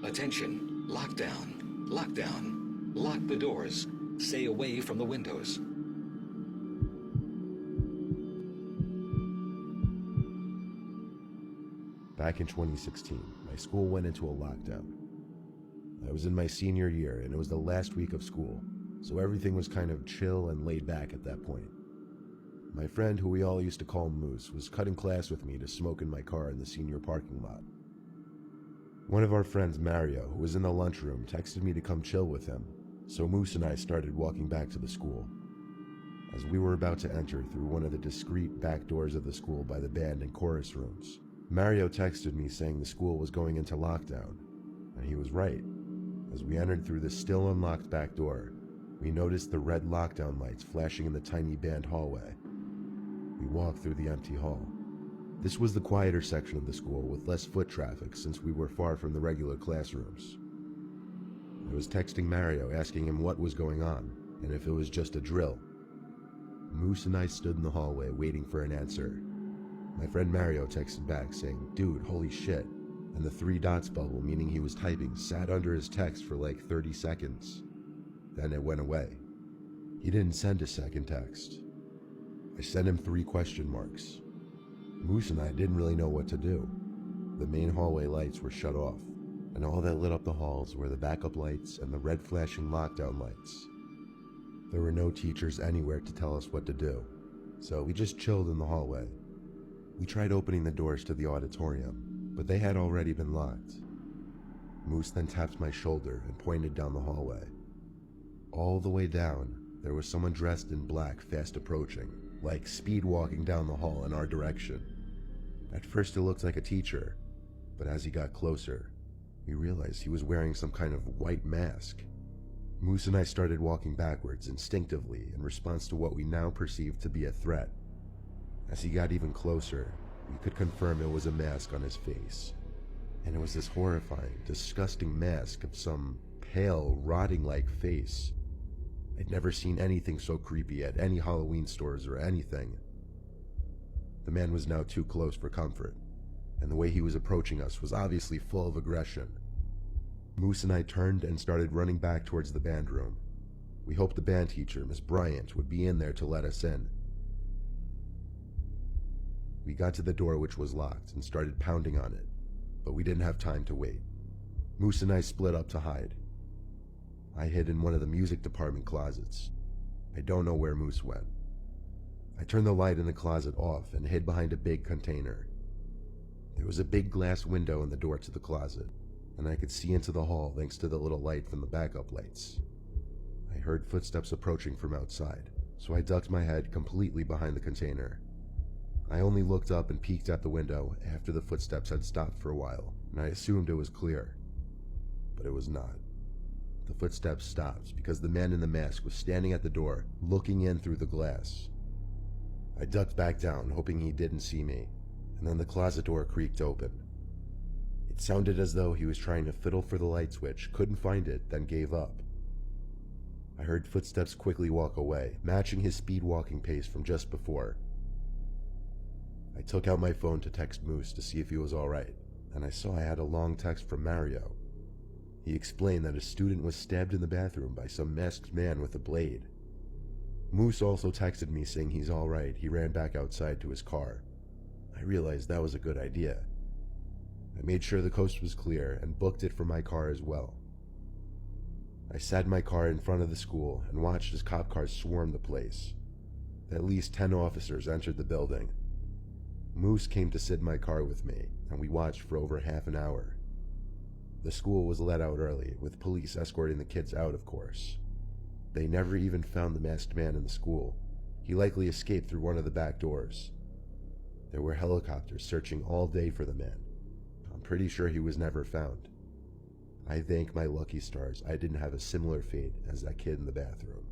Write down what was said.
Attention, lockdown, lockdown. Lock the doors. Stay away from the windows. Back in 2016, my school went into a lockdown. I was in my senior year and it was the last week of school, so everything was kind of chill and laid back at that point. My friend, who we all used to call Moose, was cutting class with me to smoke in my car in the senior parking lot. One of our friends, Mario, who was in the lunchroom, texted me to come chill with him, so Moose and I started walking back to the school. As we were about to enter through one of the discreet back doors of the school by the band and chorus rooms, Mario texted me saying the school was going into lockdown, and he was right. As we entered through the still unlocked back door, we noticed the red lockdown lights flashing in the tiny band hallway. We walked through the empty hall. This was the quieter section of the school with less foot traffic since we were far from the regular classrooms. I was texting Mario asking him what was going on and if it was just a drill. Moose and I stood in the hallway waiting for an answer. My friend Mario texted back saying, "Dude, holy shit," and the 3 dots bubble, meaning he was typing, sat under his text for like 30 seconds. Then it went away. He didn't send a second text. I sent him 3 question marks. Moose and I didn't really know what to do. The main hallway lights were shut off, and all that lit up the halls were the backup lights and the red flashing lockdown lights. There were no teachers anywhere to tell us what to do, so we just chilled in the hallway. We tried opening the doors to the auditorium, but they had already been locked. Moose then tapped my shoulder and pointed down the hallway. All the way down, there was someone dressed in black fast approaching, like speed walking down the hall in our direction. At first it looked like a teacher, but as he got closer, we realized he was wearing some kind of white mask. Moose and I started walking backwards instinctively in response to what we now perceived to be a threat. As he got even closer, we could confirm it was a mask on his face. And it was this horrifying, disgusting mask of some pale, rotting-like face. I'd never seen anything so creepy at any Halloween stores or anything. The man was now too close for comfort, and the way he was approaching us was obviously full of aggression. Moose and I turned and started running back towards the band room. We hoped the band teacher, Miss Bryant, would be in there to let us in. We got to the door, which was locked, and started pounding on it, but we didn't have time to wait. Moose and I split up to hide. I hid in one of the music department closets. I don't know where Moose went. I turned the light in the closet off and hid behind a big container. There was a big glass window in the door to the closet, and I could see into the hall thanks to the little light from the backup lights. I heard footsteps approaching from outside, so I ducked my head completely behind the container. I only looked up and peeked at the window after the footsteps had stopped for a while, and I assumed it was clear. But it was not. The footsteps stopped because the man in the mask was standing at the door, looking in through the glass. I ducked back down, hoping he didn't see me, and then the closet door creaked open. It sounded as though he was trying to fiddle for the light switch, couldn't find it, then gave up. I heard footsteps quickly walk away, matching his speed walking pace from just before. I took out my phone to text Moose to see if he was alright, and I saw I had a long text from Mario. He explained that a student was stabbed in the bathroom by some masked man with a blade. Moose also texted me saying he's alright. He ran back outside to his car. I realized that was a good idea. I made sure the coast was clear and booked it for my car as well. I sat in my car in front of the school and watched as cop cars swarmed the place. At least 10 officers entered the building. Moose came to sit in my car with me, and we watched for over half an hour. The school was let out early, with police escorting the kids out, of course. They never even found the masked man in the school. He likely escaped through one of the back doors. There were helicopters searching all day for the man. I'm pretty sure he was never found. I thank my lucky stars I didn't have a similar fate as that kid in the bathroom.